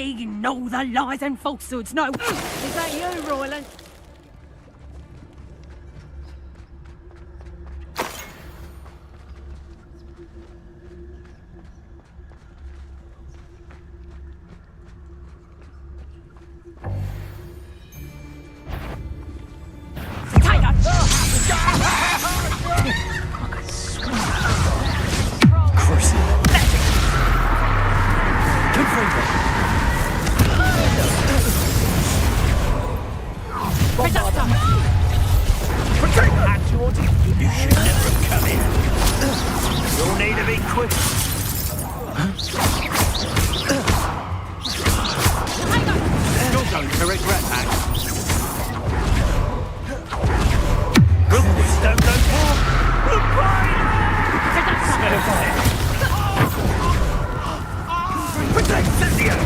seen all the lies and falsehoods, no. Is that you, Royland? You should never have come here. You'll need to be quick. You're going to regret that. Don't go far. Protect Cynthia!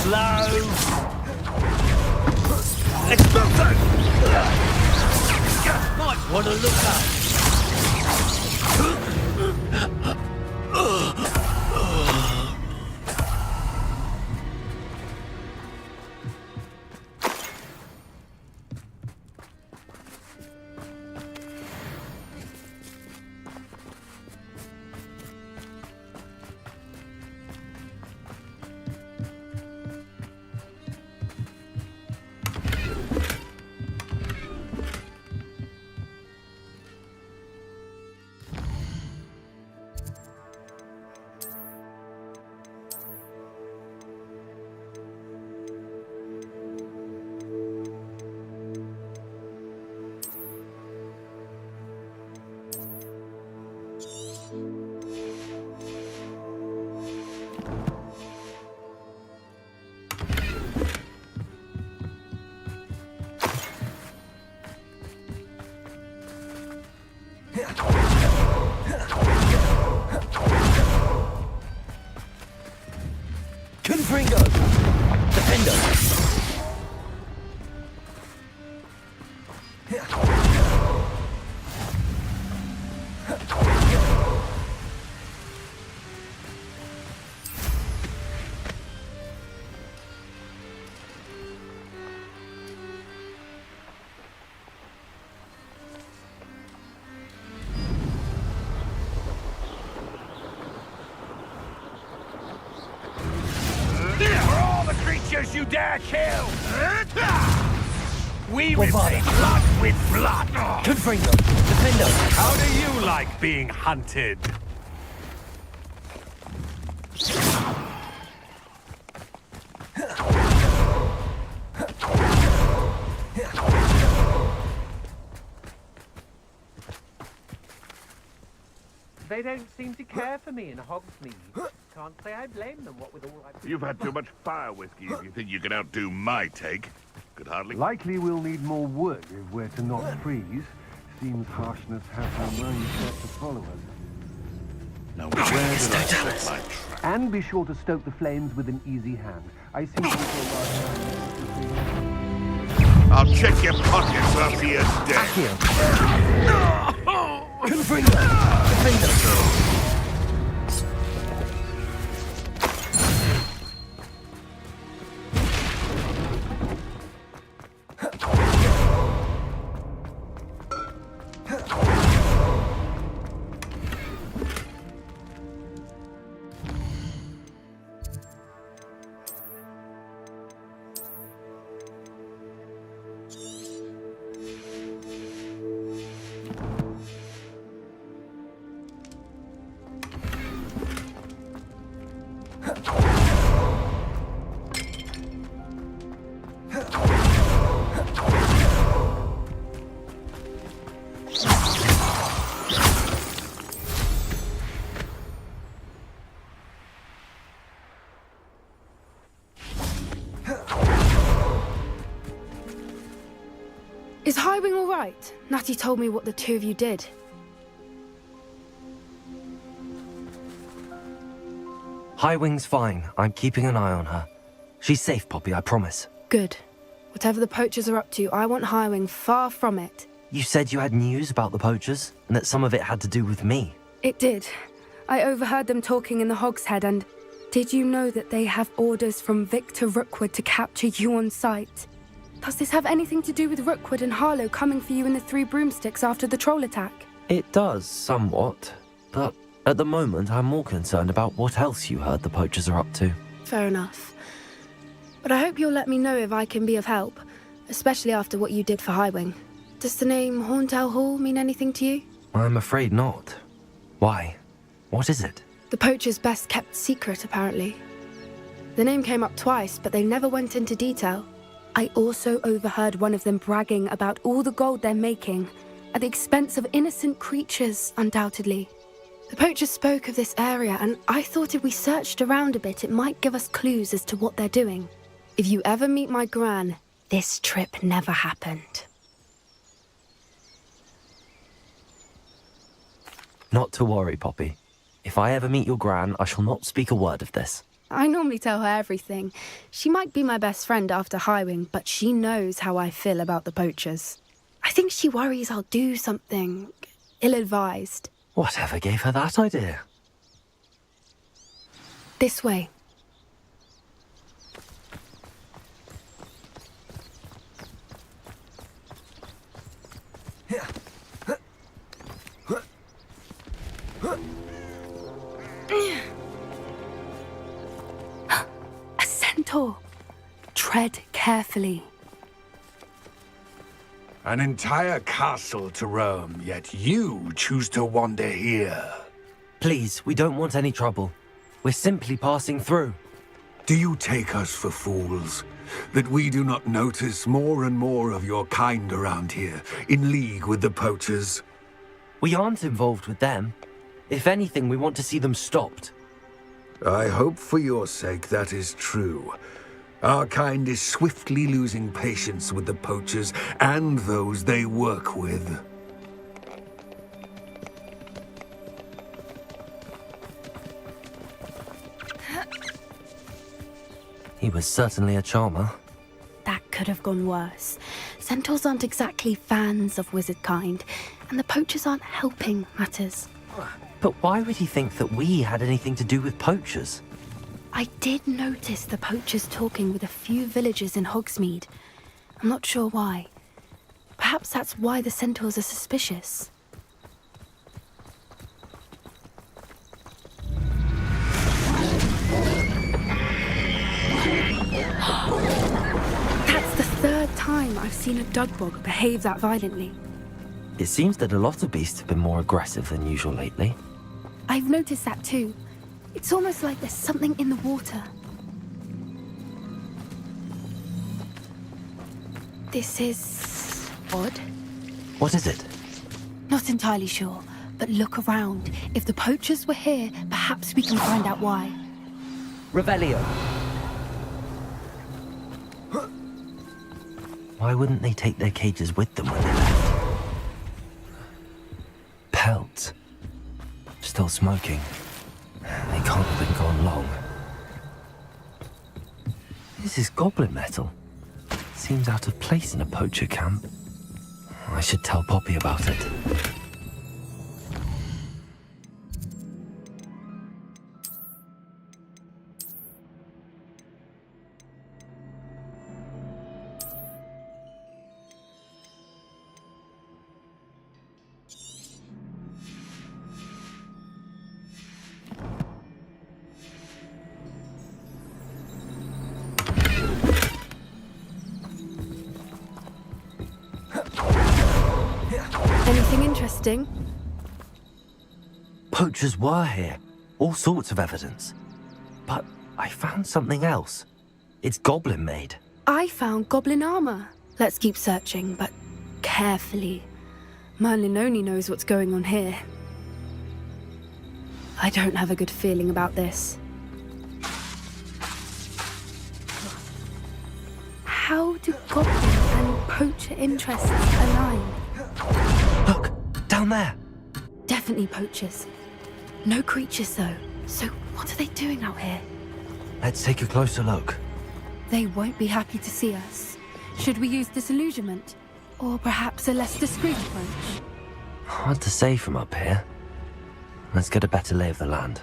Slow. Explosion! Might want to look up. Confringo! Defender! You dare kill! We repay blood with blood! Confringo! Defender! How do you like being hunted? They don't seem to care for me in Hogsmeade. Can't say I blame them, what with all I've... You've had too much fire whiskey if you think you can outdo my take. Could hardly... Likely we'll need more wood if we're to not freeze. Seems harshness has our mindset to follow us. Now where did I set my trap? And be sure to stoke the flames with an easy hand. I see people are... I'll check your pockets after you're dead. Accio! Confringo! Defender! Is Highwing all right? Natty told me what the two of you did. Highwing's fine. I'm keeping an eye on her. She's safe, Poppy, I promise. Good. Whatever the poachers are up to, I want Highwing far from it. You said you had news about the poachers, and that some of it had to do with me. It did. I overheard them talking in the Hogshead, and did you know that they have orders from Victor Rookwood to capture you on sight? Does this have anything to do with Rookwood and Harlow coming for you in the Three Broomsticks after the troll attack? It does, somewhat. But at the moment, I'm more concerned about what else you heard the poachers are up to. Fair enough. But I hope you'll let me know if I can be of help, especially after what you did for Highwing. Does the name Horntail Hall mean anything to you? I'm afraid not. Why? What is it? The poachers' best-kept secret, apparently. The name came up twice, but they never went into detail. I also overheard one of them bragging about all the gold they're making, at the expense of innocent creatures, undoubtedly. The poachers spoke of this area, and I thought if we searched around a bit, it might give us clues as to what they're doing. If you ever meet my gran, this trip never happened. Not to worry, Poppy. If I ever meet your gran, I shall not speak a word of this. I normally tell her everything. She might be my best friend after Highwing, but she knows how I feel about the poachers. I think she worries I'll do something ill-advised. Whatever gave her that idea? This way. A centaur. Tread carefully. An entire castle to roam, yet you choose to wander here. Please, we don't want any trouble. We're simply passing through. Do you take us for fools? That we do not notice more and more of your kind around here, in league with the poachers? We aren't involved with them. If anything, we want to see them stopped. I hope for your sake that is true. Our kind is swiftly losing patience with the poachers and those they work with. He was certainly a charmer. That could have gone worse. Centaurs aren't exactly fans of wizard kind, and the poachers aren't helping matters. But why would he think that we had anything to do with poachers? I did notice the poachers talking with a few villagers in Hogsmeade. I'm not sure why. Perhaps that's why the centaurs are suspicious. That's the third time I've seen a dugbog behave that violently. It seems that a lot of beasts have been more aggressive than usual lately. I've noticed that too. It's almost like there's something in the water. This is odd. What is it? Not entirely sure, but look around. If the poachers were here, perhaps we can find out why. Revelio. Why wouldn't they take their cages with them when they left? Pelts. Still smoking. They can't have been gone long. This is goblin metal. Seems out of place in a poacher camp. I should tell Poppy about it. Anything interesting? Poachers were here. All sorts of evidence. But I found something else. It's goblin made. I found goblin armor. Let's keep searching, but carefully. Merlin only knows what's going on here. I don't have a good feeling about this. How do goblin and poacher interests align? Look, down there. Definitely poachers. No creatures, though. So what are they doing out here? Let's take a closer look. They won't be happy to see us. Should we use disillusionment? Or perhaps a less discreet approach? Hard to say from up here. Let's get a better lay of the land.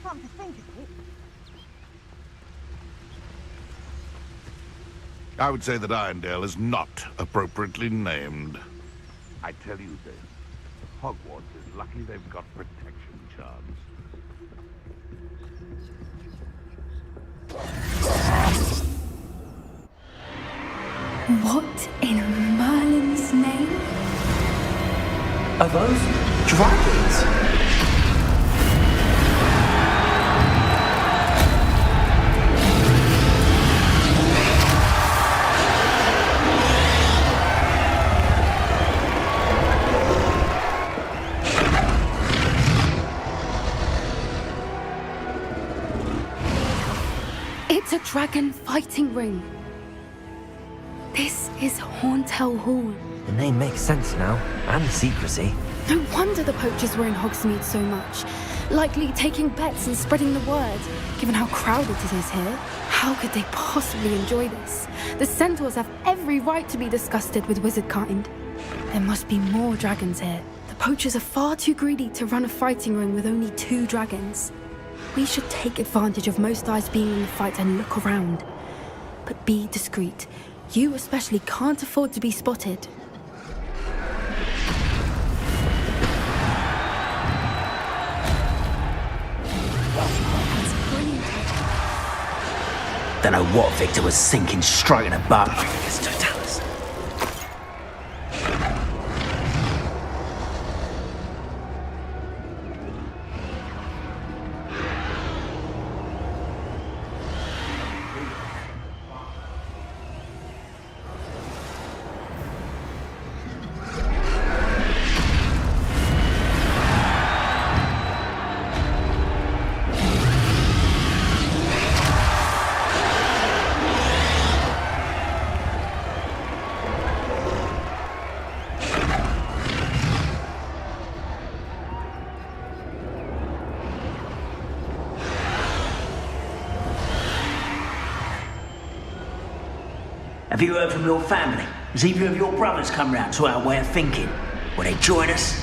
Come to think of it, I would say that Irondale is not appropriately named. I tell you this, Hogwarts is lucky they've got protection charms. What in Merlin's name? Are those dragons? It's a dragon fighting ring. This is Hauntel Hall. The name makes sense now, and the secrecy. No wonder the poachers were in Hogsmeade so much. Likely taking bets and spreading the word, given how crowded it is here. How could they possibly enjoy this? The centaurs have every right to be disgusted with wizard kind. There must be more dragons here. The poachers are far too greedy to run a fighting ring with only 2 dragons. We should take advantage of most eyes being in the fight and look around. But be discreet. You especially can't afford to be spotted. That's brilliant. Don't know what Victor was thinking, straight in the butt. Have you heard from your family? Has either of your brothers come round to our way of thinking? Will they join us?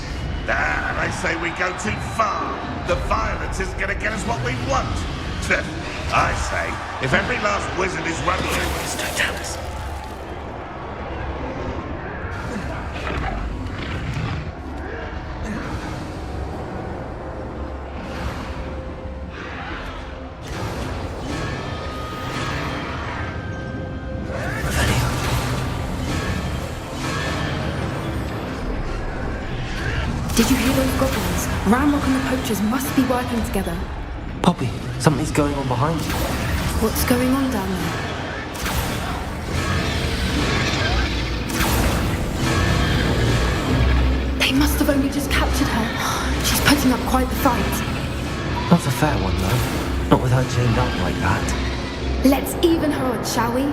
I say we go too far. The violence isn't going to get us what we want. I say, if every last wizard is running in... Don't tell us. Did you hear those goblins? Ramrock and the poachers must be working together. Poppy, something's going on behind you. What's going on down there? They must have only just captured her. She's putting up quite the fight. Not a fair one, though. Not with her chained up like that. Let's even her odds, shall we?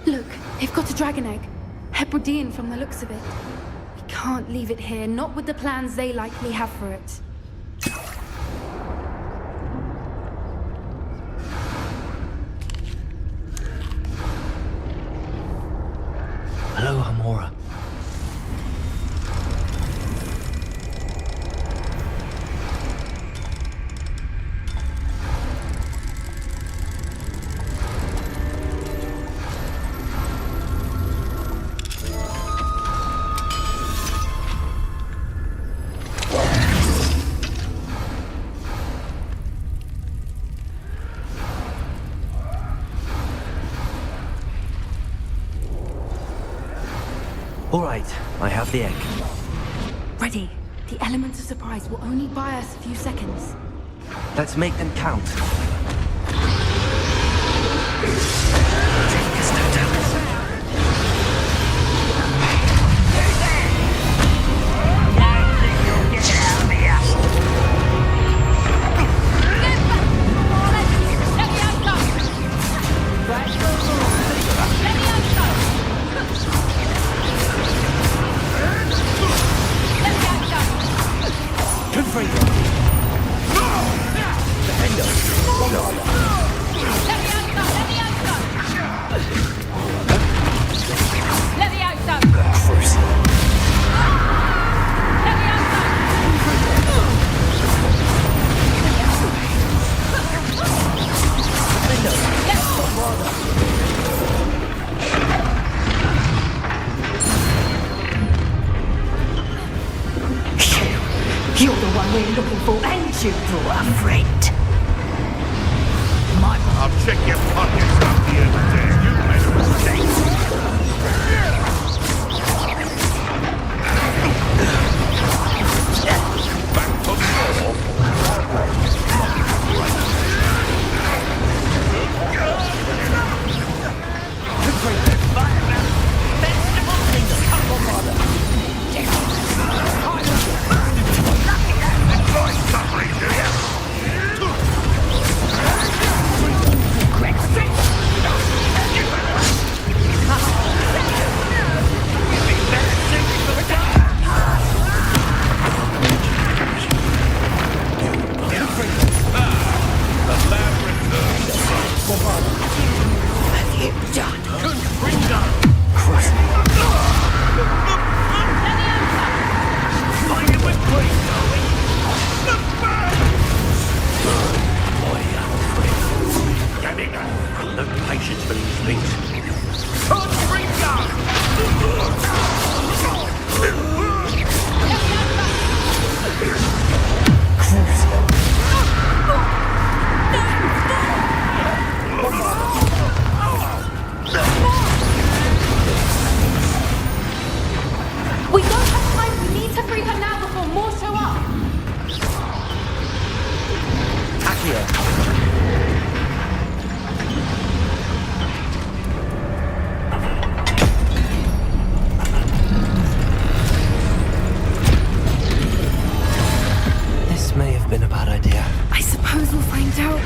Look, they've got a dragon egg. Hebridean from the looks of it. We can't leave it here, not with the plans they likely have for it. Hello, Hamora. All right, I have the egg. Ready. The element of surprise will only buy us a few seconds. Let's make them count. we're looking for, and you brought a friend. I'll check your pockets after you're dead. You made a mistake. Back for more. Enjoy suffering, do you? No patience for these things. We don't have time. We need to free her now before more show up. This may have been a bad idea. I suppose we'll find out.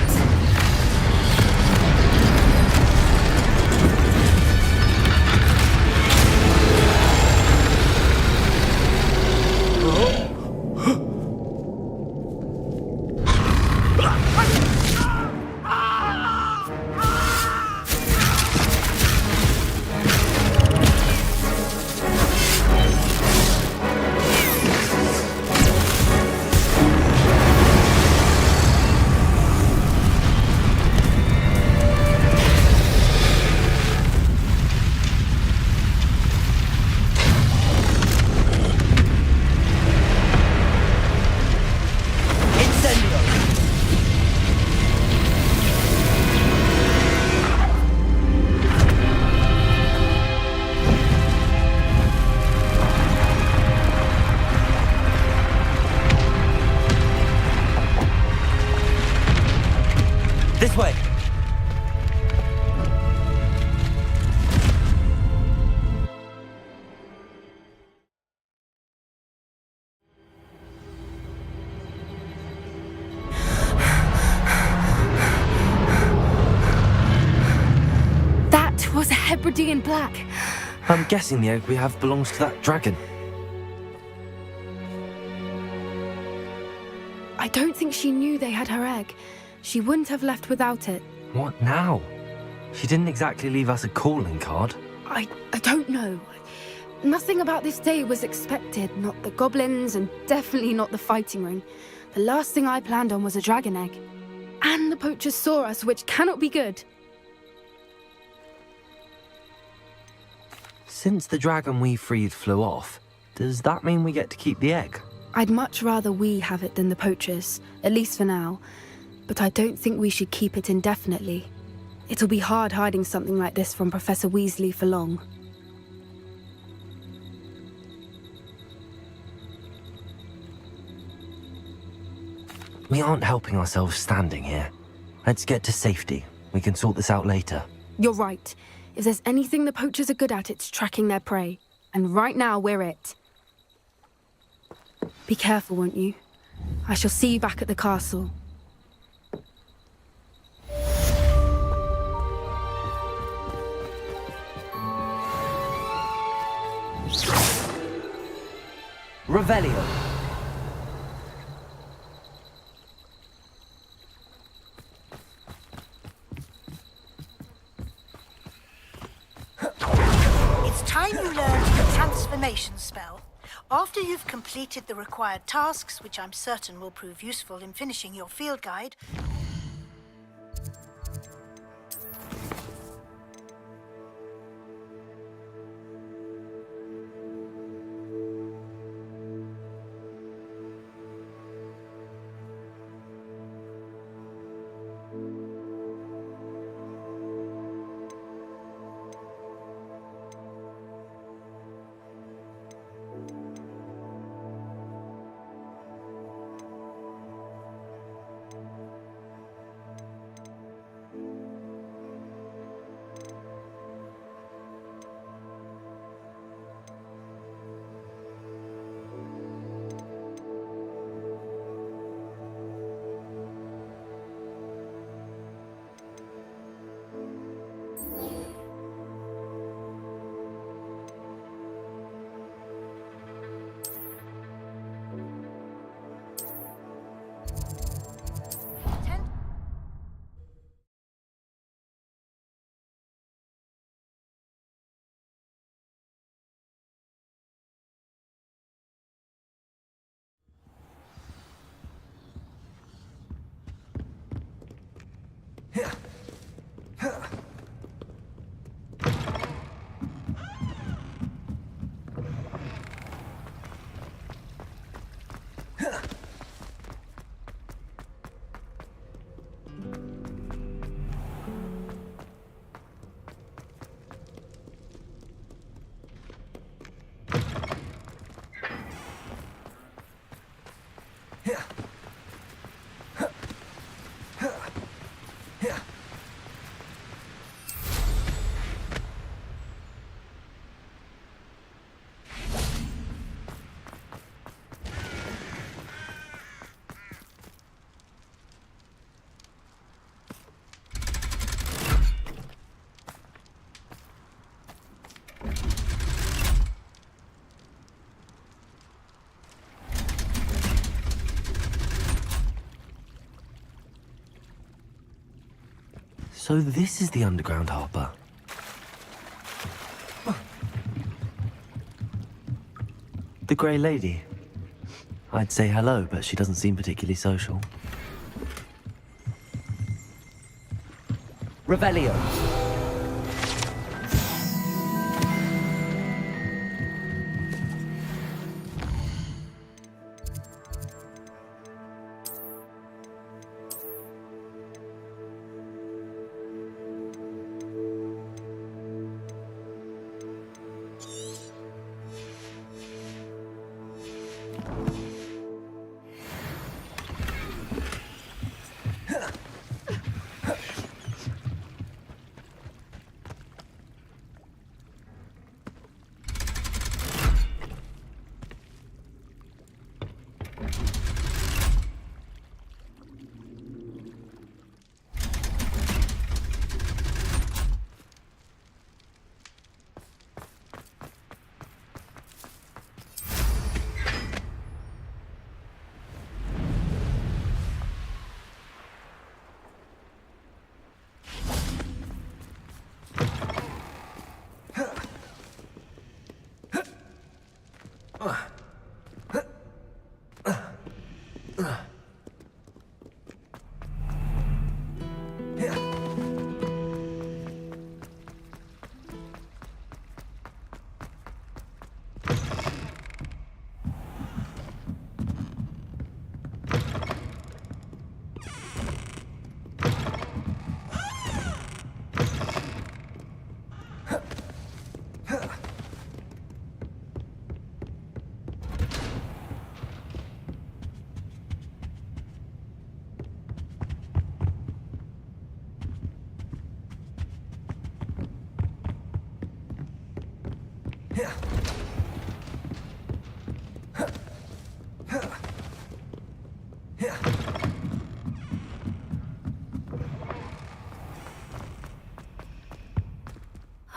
This way! That was a Hebridean black. I'm guessing the egg we have belongs to that dragon. I don't think she knew they had her egg. She wouldn't have left without it. What now? She didn't exactly leave us a calling card. I don't know. Nothing about this day was expected. Not the goblins, and definitely not the fighting ring. The last thing I planned on was a dragon egg. And the poachers saw us, which cannot be good. Since the dragon we freed flew off, does that mean we get to keep the egg? I'd much rather we have it than the poachers, at least for now. But I don't think we should keep it indefinitely. It'll be hard hiding something like this from Professor Weasley for long. We aren't helping ourselves standing here. Let's get to safety. We can sort this out later. You're right. If there's anything the poachers are good at, it's tracking their prey. And right now, we're it. Be careful, won't you? I shall see you back at the castle. Revelio. It's time you learned the transformation spell. After you've completed the required tasks, which I'm certain will prove useful in finishing your field guide, So this is the underground harbour. The Grey Lady. I'd say hello, but she doesn't seem particularly social. Revelio.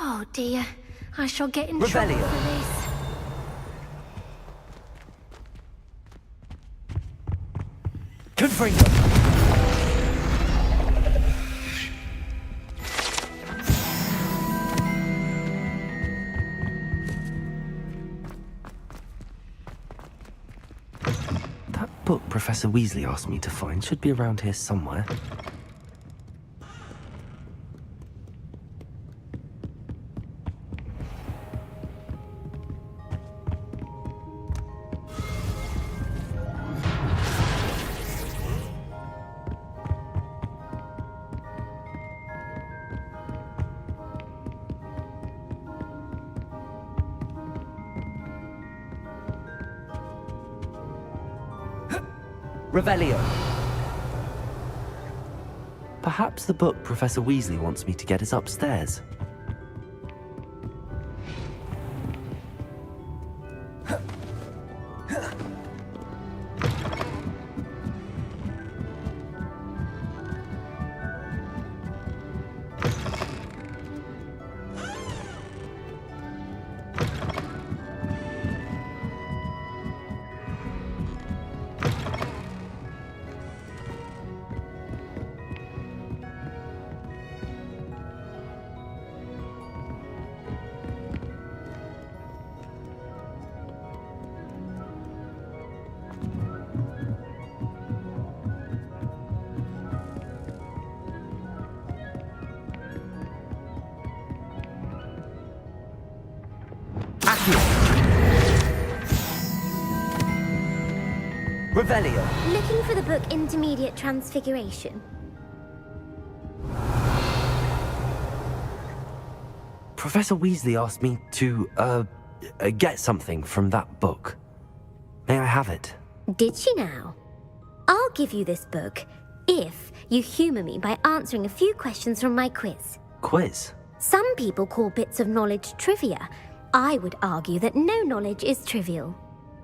Oh dear, I shall get in trouble for this. Confringo. That book Professor Weasley asked me to find should be around here somewhere. Revelio. Perhaps the book Professor Weasley wants me to get is upstairs. Revelio. Looking for the book Intermediate Transfiguration? Professor Weasley asked me to, get something from that book. May I have it? Did she now? I'll give you this book if you humour me by answering a few questions from my quiz. Quiz? Some people call bits of knowledge trivia. I would argue that no knowledge is trivial.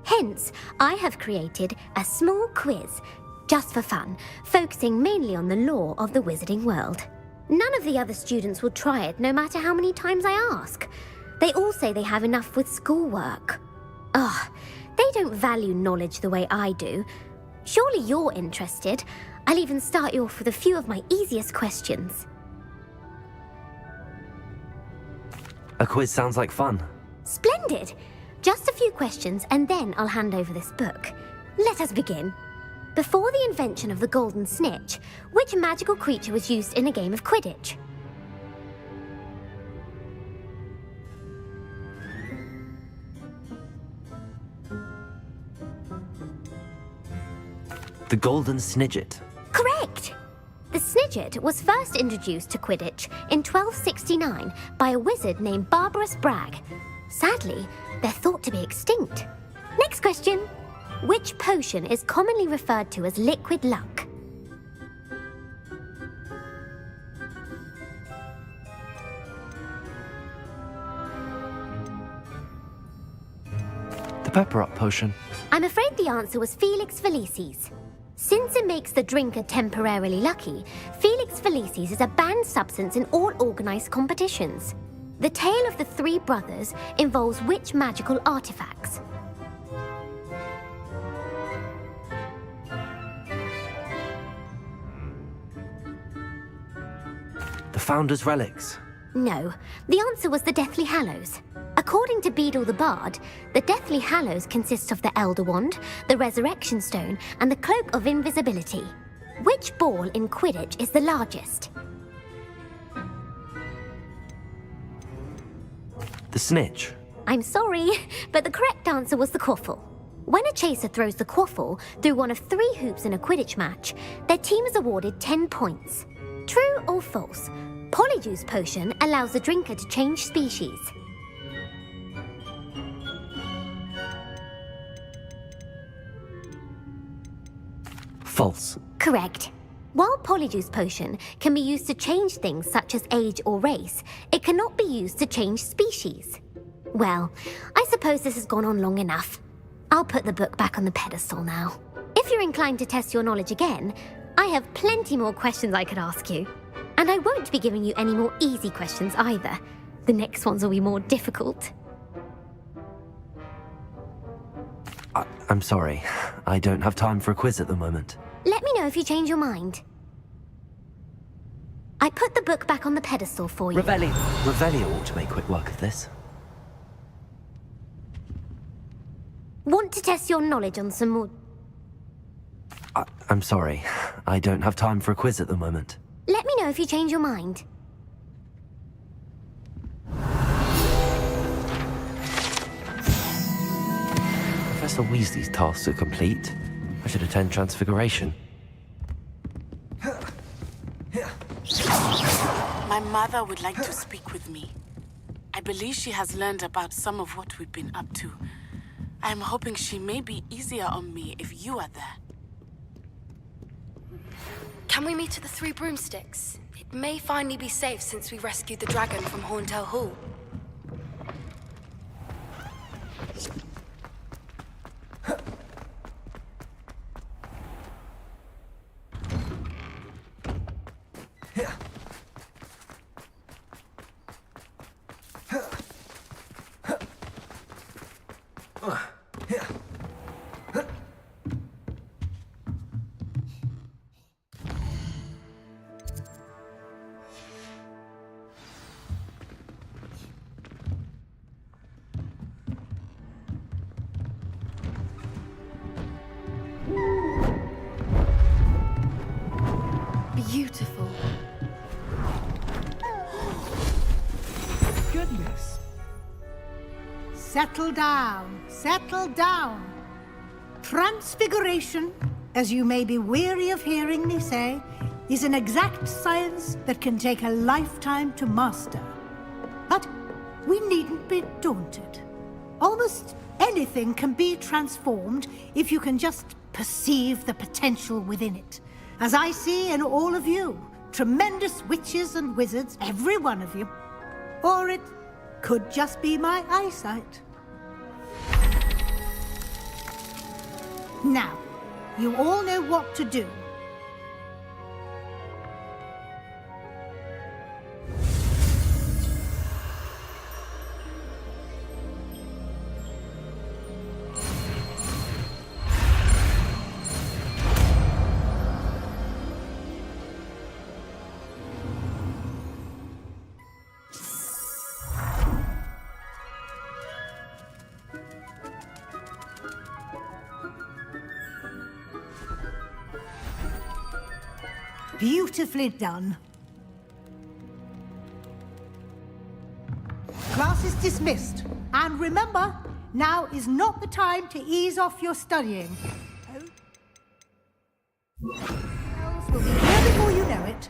Hence, I have created a small quiz, just for fun, focusing mainly on the lore of the wizarding world. None of the other students will try it, no matter how many times I ask. They all say they have enough with schoolwork. Ugh, they don't value knowledge the way I do. Surely you're interested. I'll even start you off with a few of my easiest questions. A quiz sounds like fun. Splendid! Just a few questions and then I'll hand over this book. Let us begin. Before the invention of the golden snitch, which magical creature was used in a game of Quidditch? The golden snidget. Correct! The snidget was first introduced to Quidditch in 1269 by a wizard named Barbarous Bragg. Sadly, they're thought to be extinct. Next question. Which potion is commonly referred to as liquid luck? The pepper up potion. I'm afraid the answer was Felix Felicis. Since it makes the drinker temporarily lucky, Felix Felicis is a banned substance in all organised competitions. The tale of the three brothers involves which magical artifacts? The Founder's Relics. No, the answer was the Deathly Hallows. According to Beadle the Bard, the Deathly Hallows consists of the Elder Wand, the Resurrection Stone, and the Cloak of Invisibility. Which ball in Quidditch is the largest? The snitch. I'm sorry, but the correct answer was the quaffle. When a chaser throws the quaffle through one of 3 hoops in a Quidditch match, their team is awarded 10 points. True or false? Polyjuice potion allows the drinker to change species. False. Correct. While Polyjuice potion can be used to change things such as age or race, it cannot be used to change species. Well, I suppose this has gone on long enough. I'll put the book back on the pedestal now. If you're inclined to test your knowledge again, I have plenty more questions I could ask you. And I won't be giving you any more easy questions either. The next ones will be more difficult. I'm sorry. I don't have time for a quiz at the moment. Let me know if you change your mind. I put the book back on the pedestal for you. Revelio ought to make quick work of this. Want to test your knowledge on some more... I'm sorry. I don't have time for a quiz at the moment. Let me know if you change your mind. Professor Weasley's tasks are complete. I should attend Transfiguration. My mother would like to speak with me. I believe she has learned about some of what we've been up to. I'm hoping she may be easier on me if you are there. Can we meet at the Three Broomsticks? It may finally be safe since we rescued the dragon from Horntail Hall. Beautiful. Goodness. Settle down. Settle down. Transfiguration, as you may be weary of hearing me say, is an exact science that can take a lifetime to master. But we needn't be daunted. Almost anything can be transformed if you can just perceive the potential within it. As I see in all of you, tremendous witches and wizards, every one of you. Or it could just be my eyesight. Now, you all know what to do. Beautifully done. Class is dismissed. And remember, now is not the time to ease off your studying. Else will be here before you know it.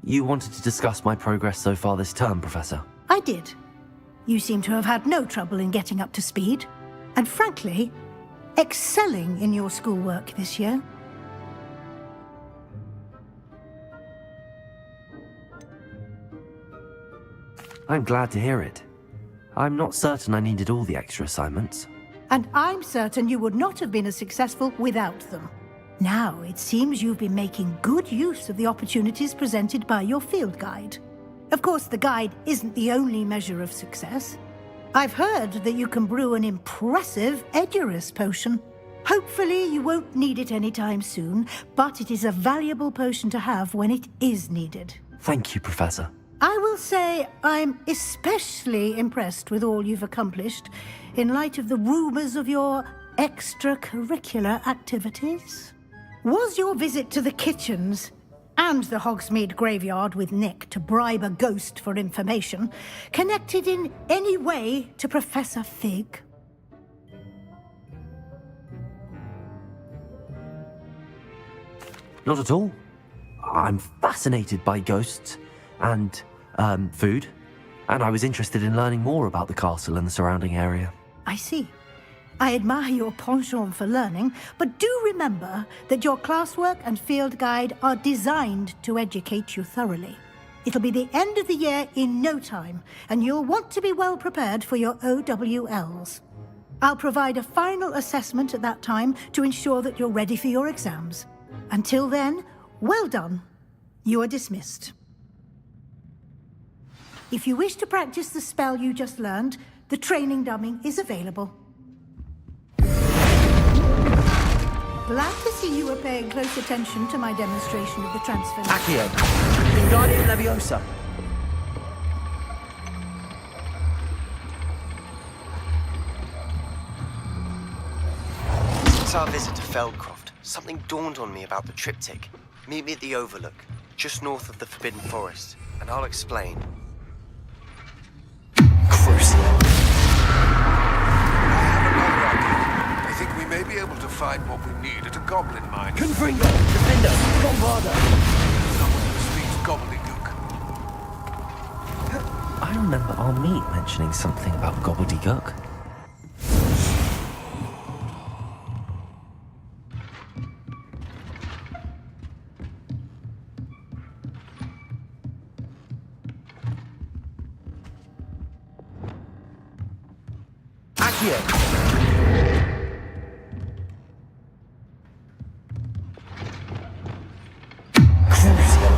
You wanted to discuss my progress so far this term, Professor? I did. You seem to have had no trouble in getting up to speed, and frankly, excelling in your schoolwork this year. I'm glad to hear it. I'm not certain I needed all the extra assignments. And I'm certain you would not have been as successful without them. Now, it seems you've been making good use of the opportunities presented by your field guide. Of course, the guide isn't the only measure of success. I've heard that you can brew an impressive Edurus potion. Hopefully, you won't need it anytime soon, but it is a valuable potion to have when it is needed. Thank you, Professor. I will say I'm especially impressed with all you've accomplished in light of the rumors of your extracurricular activities. Was your visit to the kitchens and the Hogsmeade graveyard with Nick to bribe a ghost for information connected in any way to Professor Fig? Not at all. I'm fascinated by ghosts and, food, and I was interested in learning more about the castle and the surrounding area. I see. I admire your penchant for learning, but do remember that your classwork and field guide are designed to educate you thoroughly. It'll be the end of the year in no time, and you'll want to be well prepared for your OWLs. I'll provide a final assessment at that time to ensure that you're ready for your exams. Until then, well done. You are dismissed. If you wish to practice the spell you just learned, the training dummy is available. Glad to see you were paying close attention to my demonstration of the transfer. Accio, Wingardium Leviosa. Since our visit to Feldcroft, something dawned on me about the triptych. Meet me at the Overlook, just north of the Forbidden Forest, and I'll explain. Crucible. I think we may be able to find what we need at a goblin mine. Confringo, Defender, Bombarda. Someone who speaks gobbledygook. I remember our meet mentioning something about gobbledygook. Accio. Crucible.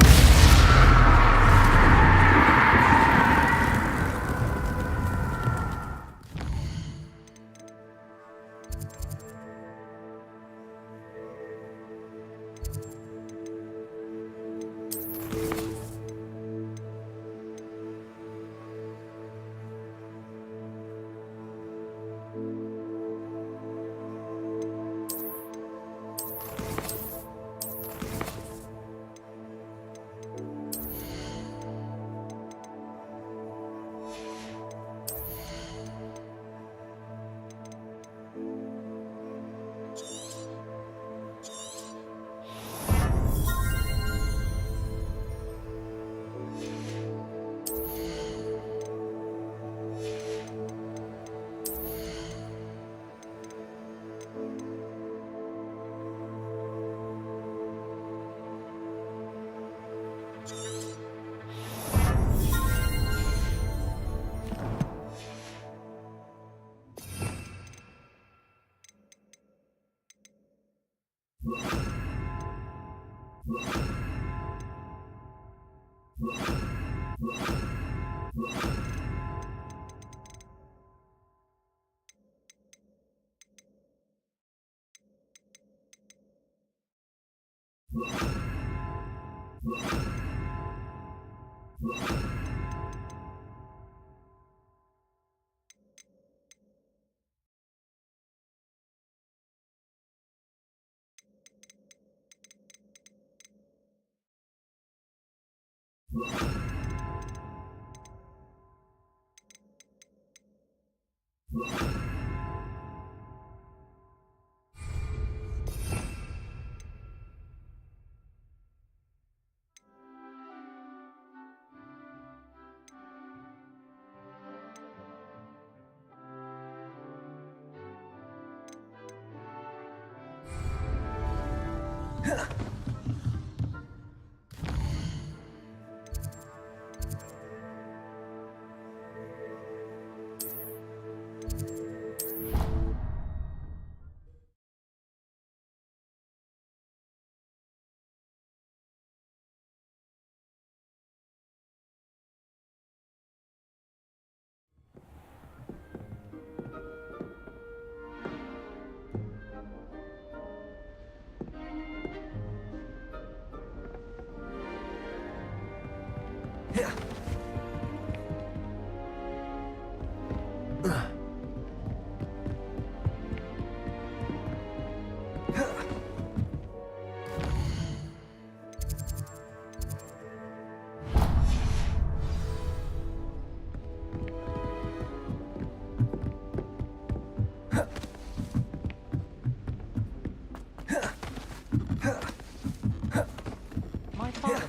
My father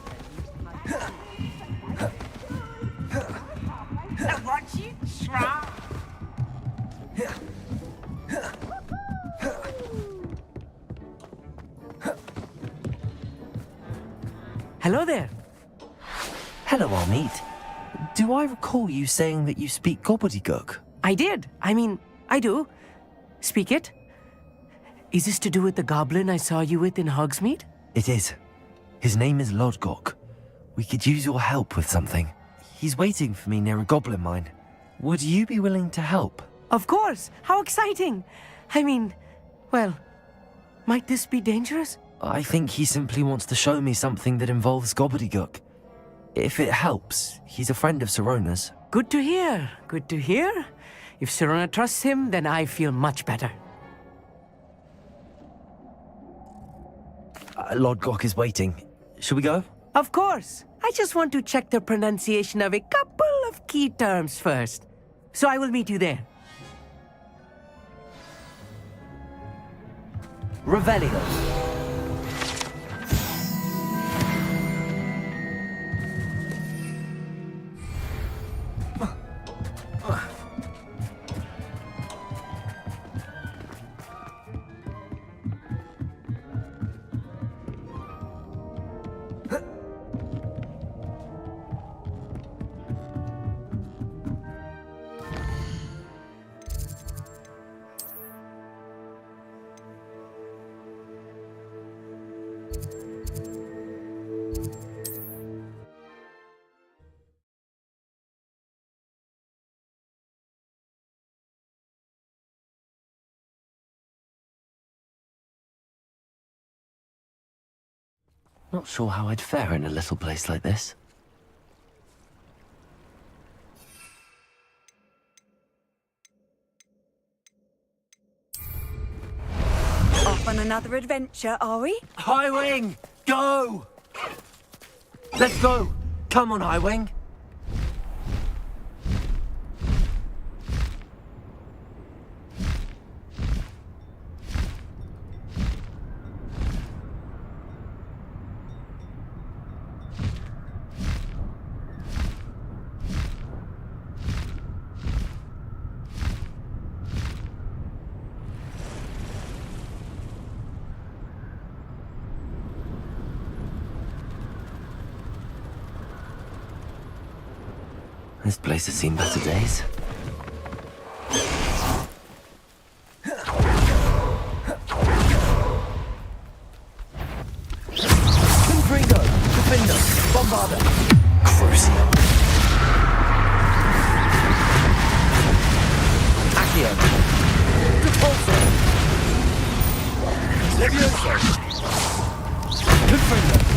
Watch you try. Hello there. Hello, Armid. Do I recall you saying that you speak gobbledygook? I did. I do. Speak it. Is this to do with the goblin I saw you with in Hogsmeade? It is. His name is Lodgok. We could use your help with something. He's waiting for me near a goblin mine. Would you be willing to help? Of course. How exciting. Well, might this be dangerous? I think he simply wants to show me something that involves gobbledygook. If it helps, he's a friend of Sirona's. Good to hear. Good to hear. If Sirona trusts him, then I feel much better. Lodgok is waiting. Shall we go? Of course. I just want to check the pronunciation of a couple of key terms first. So I will meet you there. Revelio. Not sure how I'd fare in a little place like this. Off on another adventure, are we? Highwing! Go! Let's go! Come on, Highwing! This place has seen better days. Levioso! Defender!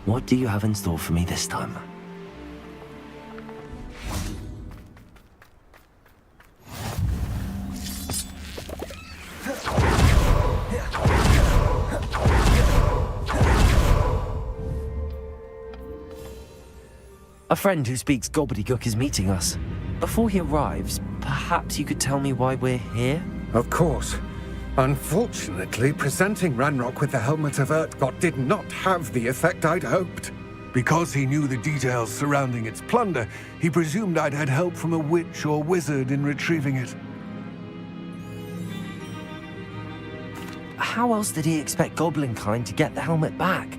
What do you have in store for me this time? A friend who speaks gobbledygook is meeting us. Before he arrives, perhaps you could tell me why we're here? Of course. Unfortunately, presenting Ranrock with the Helmet of Urtkot did not have the effect I'd hoped. Because he knew the details surrounding its plunder, he presumed I'd had help from a witch or wizard in retrieving it. How else did he expect Goblinkind to get the helmet back?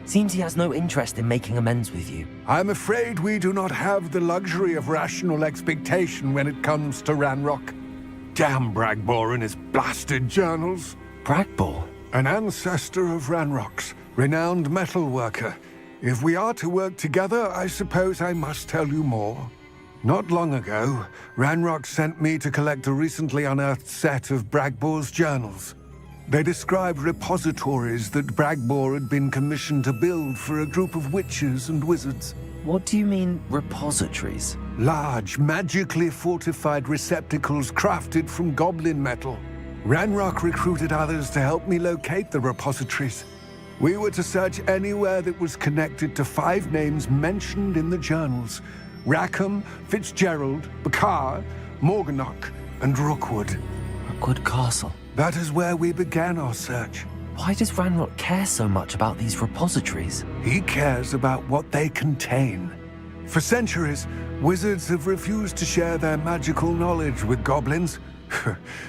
Seems he has no interest in making amends with you. I'm afraid we do not have the luxury of rational expectation when it comes to Ranrock. Damn Bragbor and his blasted journals. Bragbor? An ancestor of Ranrock's, renowned metal worker. If we are to work together, I suppose I must tell you more. Not long ago, Ranrock sent me to collect a recently unearthed set of Bragbor's journals. They described repositories that Bragbor had been commissioned to build for a group of witches and wizards. What do you mean, repositories? Large, magically fortified receptacles crafted from goblin metal. Ranrock recruited others to help me locate the repositories. We were to search anywhere that was connected to 5 names mentioned in the journals: Rackham, Fitzgerald, Bakar, Morganach, and Rookwood. Rookwood Castle. That is where we began our search. Why does Ranrock care so much about these repositories? He cares about what they contain. For centuries, wizards have refused to share their magical knowledge with goblins.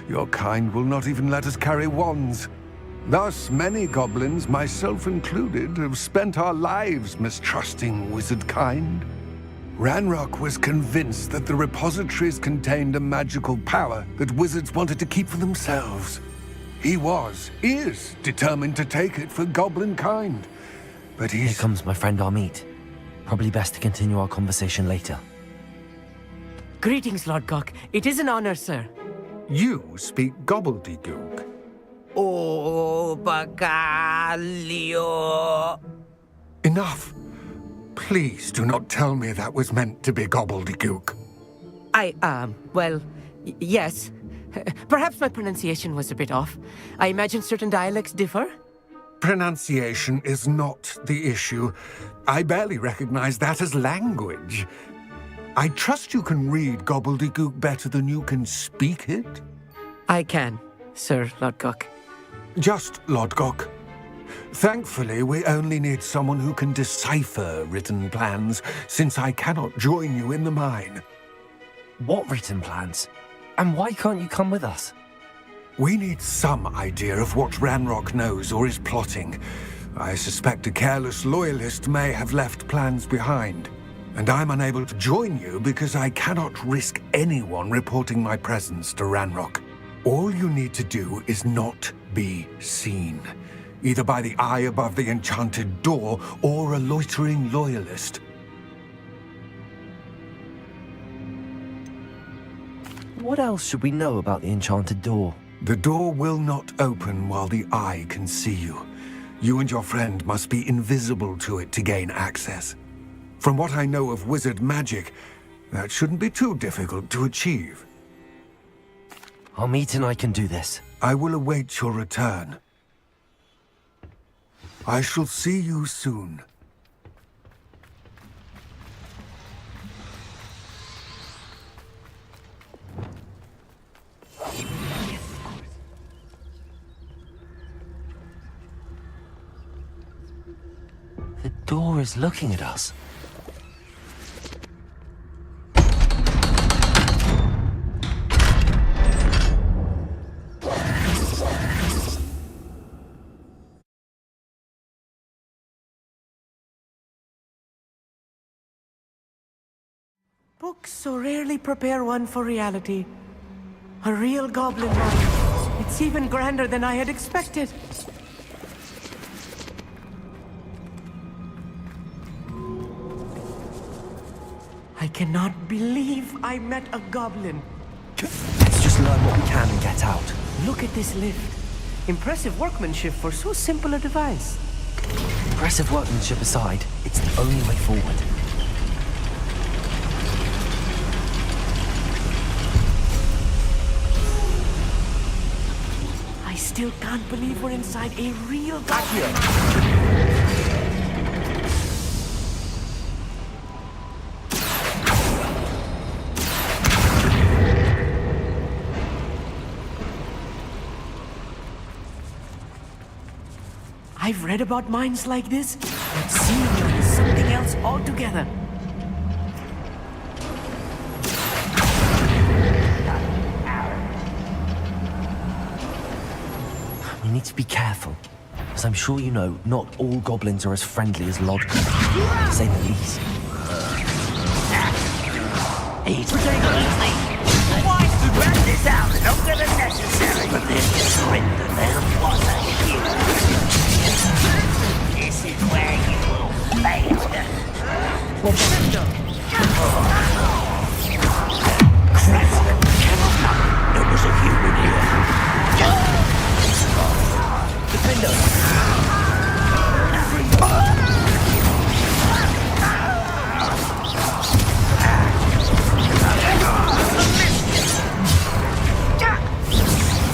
Your kind will not even let us carry wands. Thus, many goblins, myself included, have spent our lives mistrusting wizard kind. Ranrock was convinced that the repositories contained a magical power that wizards wanted to keep for themselves. He is determined to take it for goblin kind. But Here comes my friend Amit. Probably best to continue our conversation later. Greetings, Lord Gok. It is an honor, sir. You speak gobbledygook. Oh, Bagalio. Enough. Please do not tell me that was meant to be gobbledygook. Yes. Perhaps my pronunciation was a bit off. I imagine certain dialects differ. Pronunciation is not the issue. I barely recognize that as language. I trust you can read gobbledygook better than you can speak it? I can, Sir Lord Gok. Just Lord Gok. Thankfully, we only need someone who can decipher written plans, since I cannot join you in the mine. What written plans? And why can't you come with us? We need some idea of what Ranrock knows or is plotting. I suspect a careless loyalist may have left plans behind. And I'm unable to join you because I cannot risk anyone reporting my presence to Ranrock. All you need to do is not be seen, either by the eye above the enchanted door or a loitering loyalist. What else should we know about the enchanted door? The door will not open while the eye can see you. You and your friend must be invisible to it to gain access. From what I know of wizard magic, that shouldn't be too difficult to achieve. Amit and I can do this. I will await your return. I shall see you soon. The door is looking at us. Books so rarely prepare one for reality. A real goblin mind. It's even grander than I had expected. I cannot believe I met a goblin. Let's just learn what we can and get out. Look at this lift. Impressive workmanship for so simple a device. Impressive workmanship aside, it's the only way forward. I still can't believe we're inside a real goblin. I've read about mines like this, but seeing one is something else altogether. We need to be careful. As I'm sure you know, not all goblins are as friendly as Lodgok, to say the least. He's ridiculously wise to drag this out longer than necessary. But there's your surrender now. What a hero. This is where you will fail. Crap! There was a human here. Defender!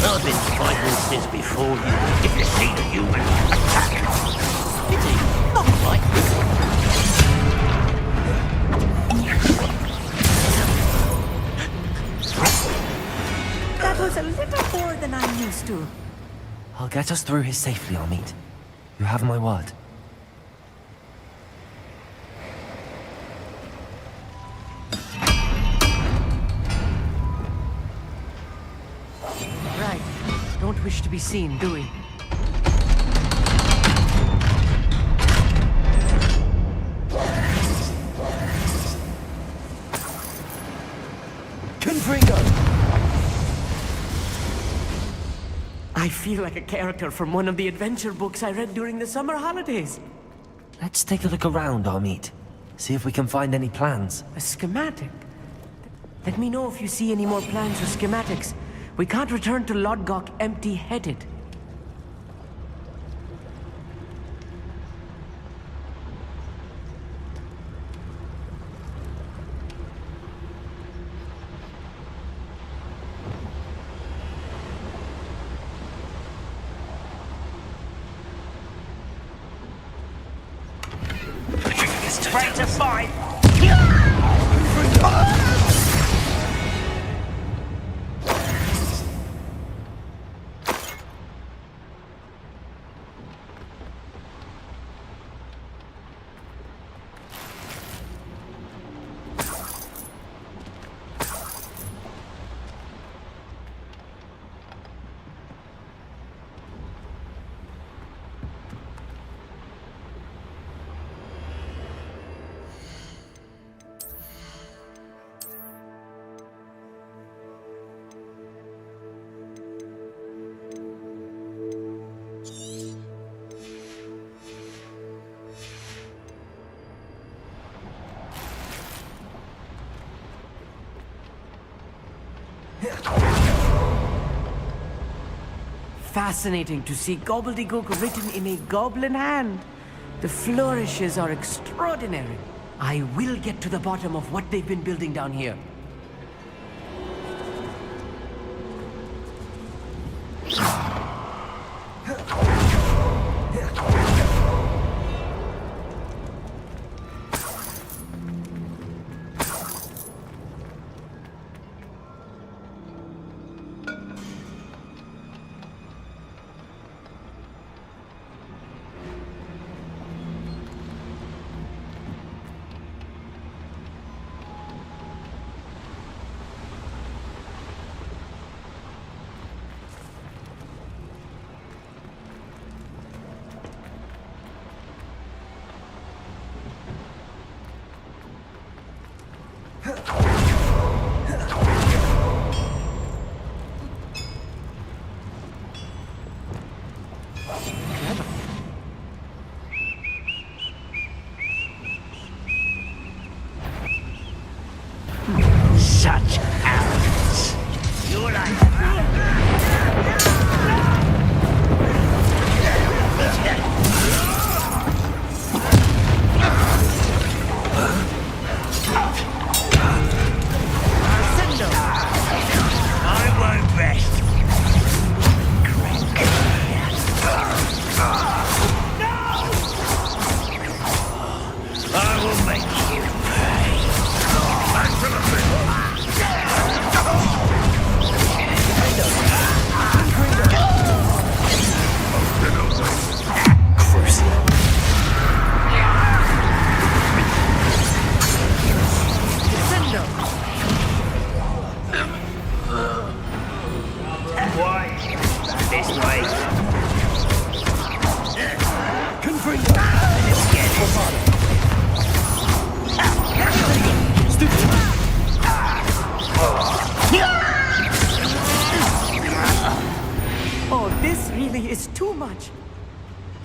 I've been fighting since before you. If you see the human, attack! Pity, not fight. That was a little more than I'm used to. I'll get us through here safely, Amit. You have my word. Right. Don't wish to be seen, do we? Confringo! I feel like a character from one of the adventure books I read during the summer holidays. Let's take a look around, Amit. See if we can find any plans. A schematic? Let me know if you see any more plans or schematics. We can't return to Lodgok empty-headed. Straight to fight! Fascinating to see gobbledygook written in a goblin hand. The flourishes are extraordinary. I will get to the bottom of what they've been building down here.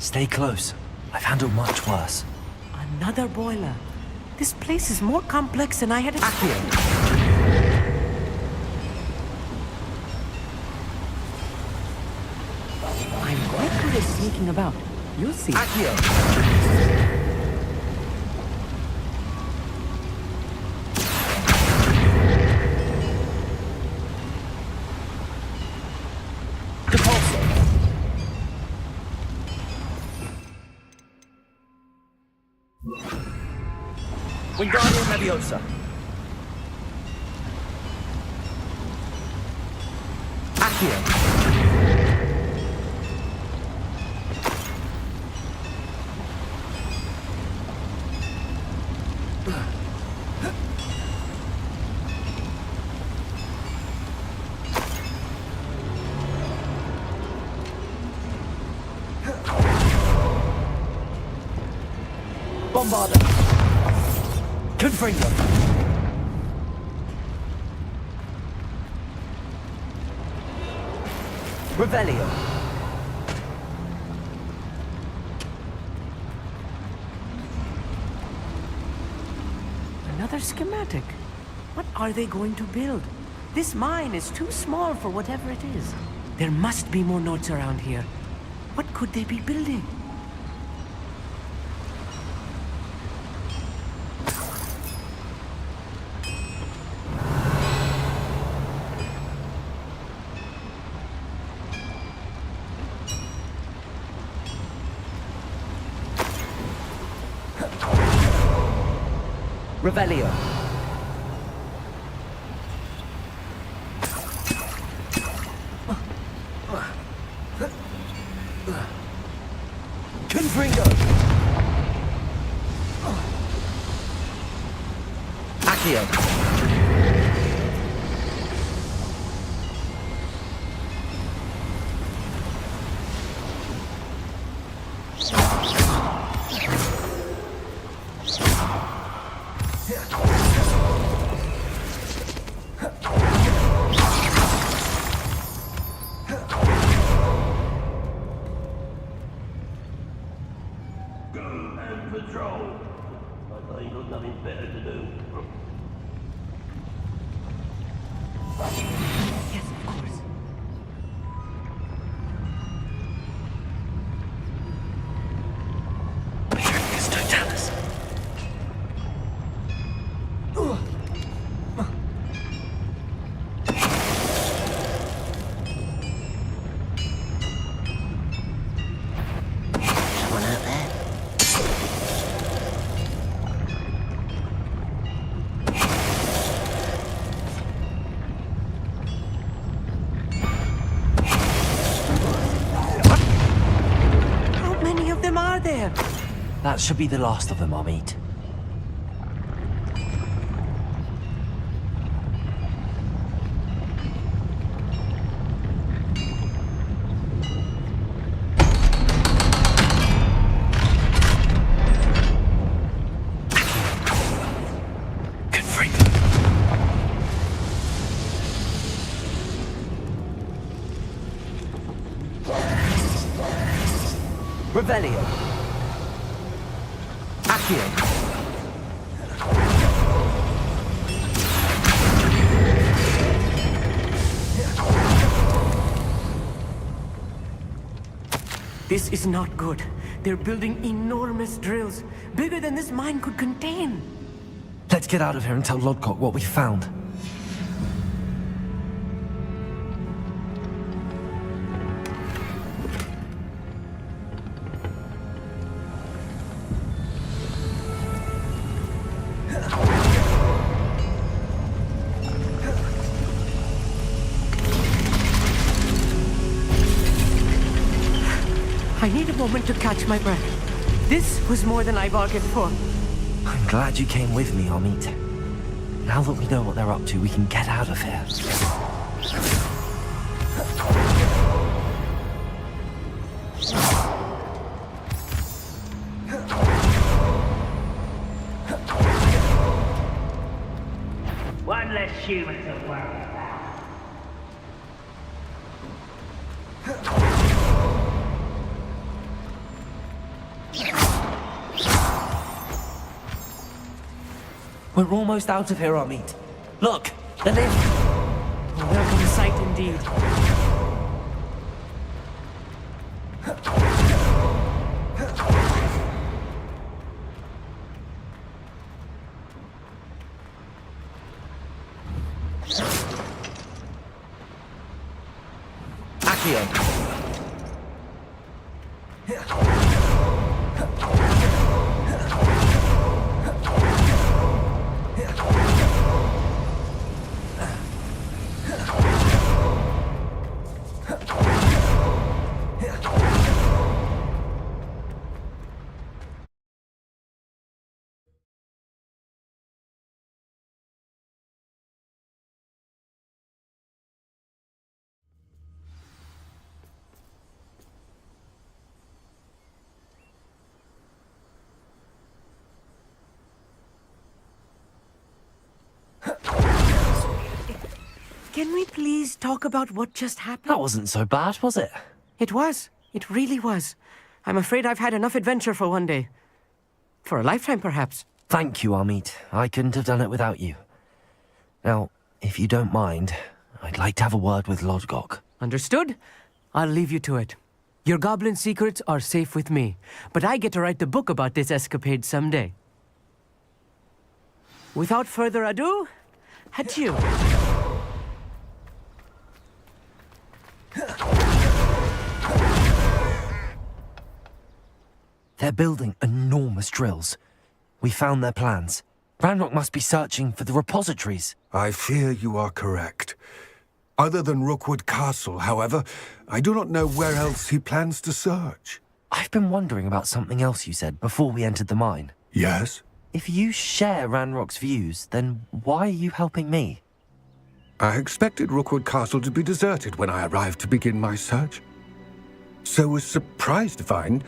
Stay close. I've handled much worse. Another boiler. This place is more complex than I had expected. I'm quite good at sneaking about. You'll see. Wingardium Leviosa. Accio. Bombarda. Confringo. Revelio. Another schematic. What are they going to build? This mine is too small for whatever it is. There must be more notes around here. What could they be building? Revelio. Confringo. Accio. That should be the last of them, I'll meet. Revelio. Accio. This is not good. They're building enormous drills, bigger than this mine could contain. Let's get out of here and tell Lodcock what we found. I need a moment to catch my breath. This was more than I bargained for. I'm glad you came with me, Amit. Now that we know what they're up to, we can get out of here. One less human to worry about. We're almost out of here, Amit. Look, the lift! A welcome sight indeed. Accio. Can we please talk about what just happened? That wasn't so bad, was it? It was. It really was. I'm afraid I've had enough adventure for one day. For a lifetime, perhaps. Thank you, Amit. I couldn't have done it without you. Now, if you don't mind, I'd like to have a word with Lodgok. Understood? I'll leave you to it. Your goblin secrets are safe with me, but I get to write the book about this escapade someday. Without further ado, adieu. They're building enormous drills. We found their plans. Ranrock must be searching for the repositories. I fear you are correct. Other than Rookwood Castle, however, I do not know where else he plans to search. I've been wondering about something else you said before we entered the mine. Yes? If you share Ranrock's views, then why are you helping me? I expected Rookwood Castle to be deserted when I arrived to begin my search. So was surprised to find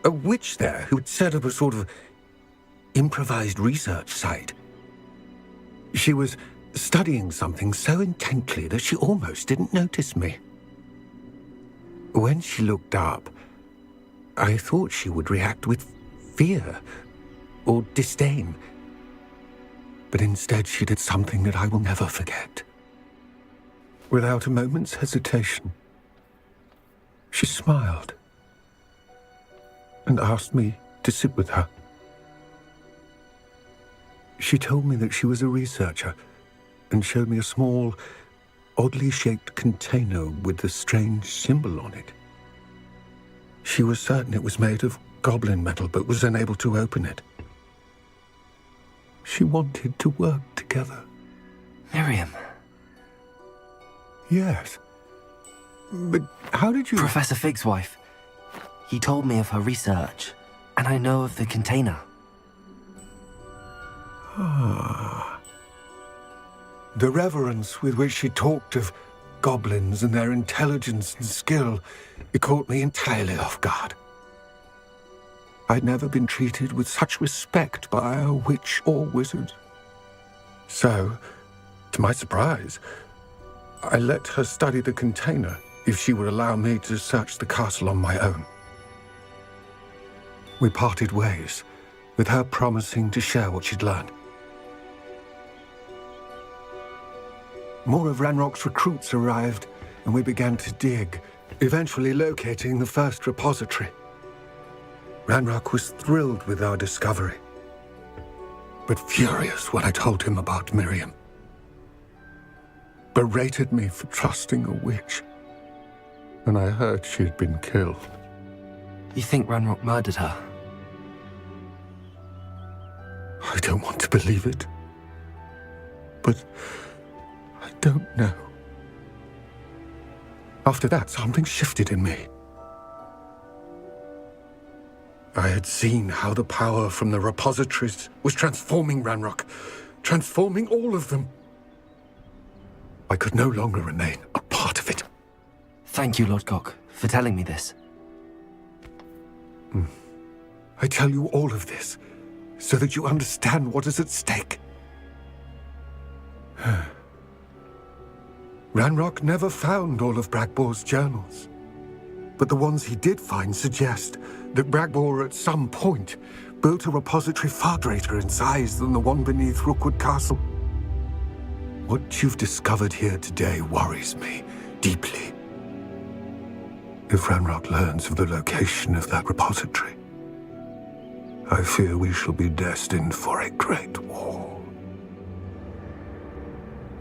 a witch there who had set up a sort of improvised research site. She was studying something so intently that she almost didn't notice me. When she looked up, I thought she would react with fear or disdain. But instead she did something that I will never forget. Without a moment's hesitation, she smiled and asked me to sit with her. She told me that she was a researcher and showed me a small, oddly shaped container with a strange symbol on it. She was certain it was made of goblin metal, but was unable to open it. She wanted to work together. Miriam. Yes. But how did you... Professor Fig's wife. He told me of her research, and I know of the container. Ah. The reverence with which she talked of goblins and their intelligence and skill, it caught me entirely off guard. I'd never been treated with such respect by a witch or wizard. So, to my surprise, I let her study the container if she would allow me to search the castle on my own. We parted ways, with her promising to share what she'd learned. More of Ranrock's recruits arrived, and we began to dig, eventually locating the first repository. Ranrock was thrilled with our discovery, but furious when I told him about Miriam. Berated me for trusting a witch, and I heard she had been killed. You think Ranrock murdered her? I don't want to believe it, but I don't know. After that, something shifted in me. I had seen how the power from the repositories was transforming Ranrock, transforming all of them. I could no longer remain a part of it. Thank you, Lodgok, for telling me this. I tell you all of this so that you understand what is at stake. Ranrock never found all of Bragbor's journals. but the ones he did find suggest that Bragbor at some point built a repository far greater in size than the one beneath Rookwood Castle. What you've discovered here today worries me deeply. If Ranrock learns of the location of that repository, I fear we shall be destined for a great war.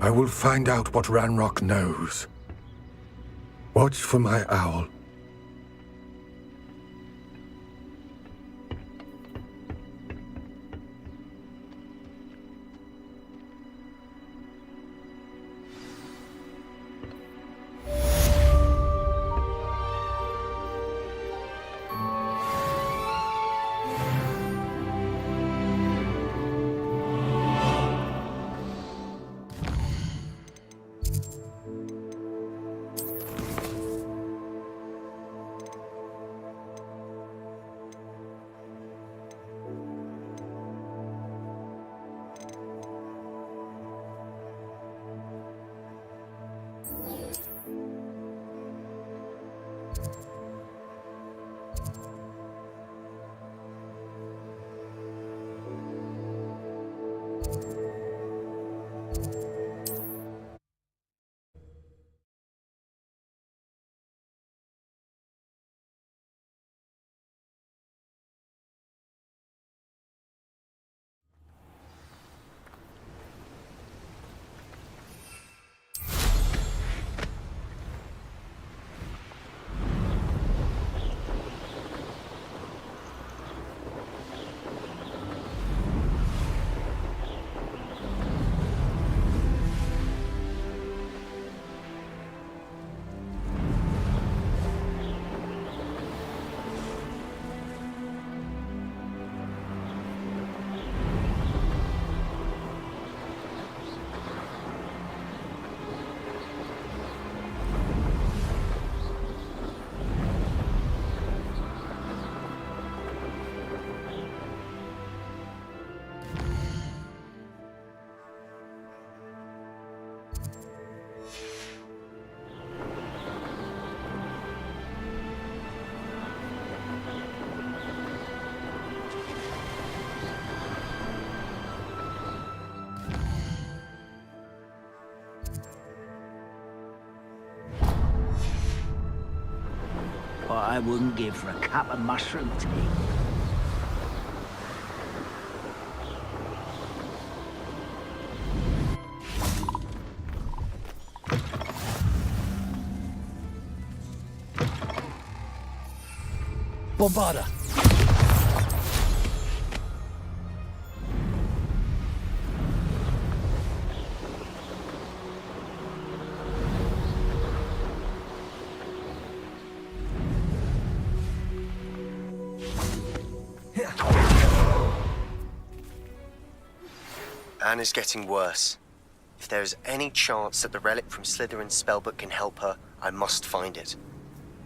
I will find out what Ranrock knows. Watch for my owl. What I wouldn't give for a cup of mushroom tea. Bombarda! Anne is getting worse. If there is any chance that the relic from Slytherin's spellbook can help her, I must find it.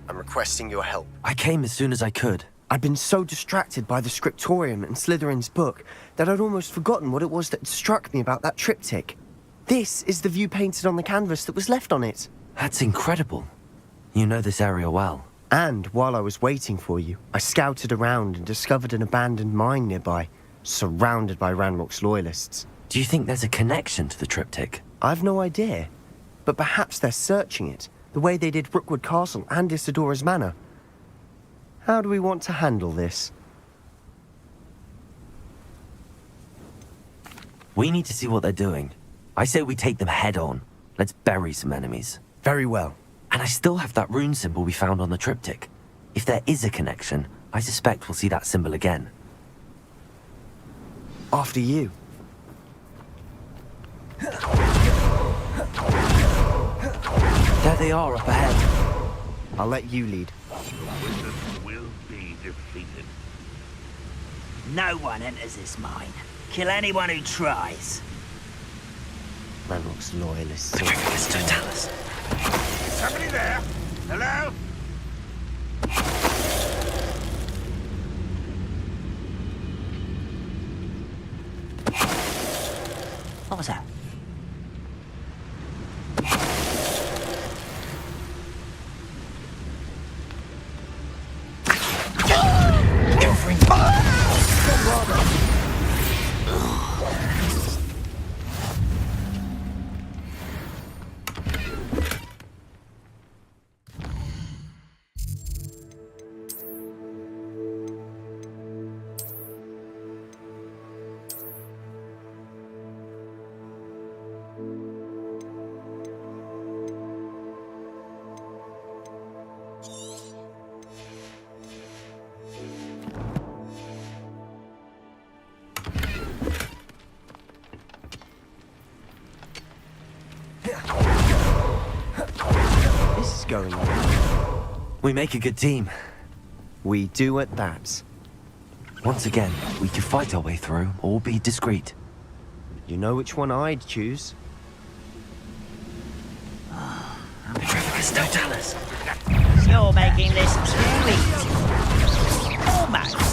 I'm requesting your help. I came as soon as I could. I'd been so distracted by the scriptorium and Slytherin's book that I'd almost forgotten what it was that struck me about that triptych. This is the view painted on the canvas that was left on it. That's incredible. You know this area well. And while I was waiting for you, I scouted around and discovered an abandoned mine nearby, surrounded by Ranrock's loyalists. Do you think there's a connection to the triptych? I've no idea, but perhaps they're searching it, the way they did Rookwood Castle and Isidora's Manor. How do we want to handle this? We need to see what they're doing. I say we take them head on. Let's bury some enemies. Very well. And I still have that rune symbol we found on the triptych. If there is a connection, I suspect we'll see that symbol again. After you. There they are up ahead. I'll let you lead. Wizards will be defeated. No one enters this mine. Kill anyone who tries. Ranrock's loyalists. The trickers don't tell us. Is somebody there? Hello? What was that? going on. We make a good team. We do at that. Once again, we could fight our way through or be discreet. You know which one I'd choose? Totalis. You're making this too easy. Almost.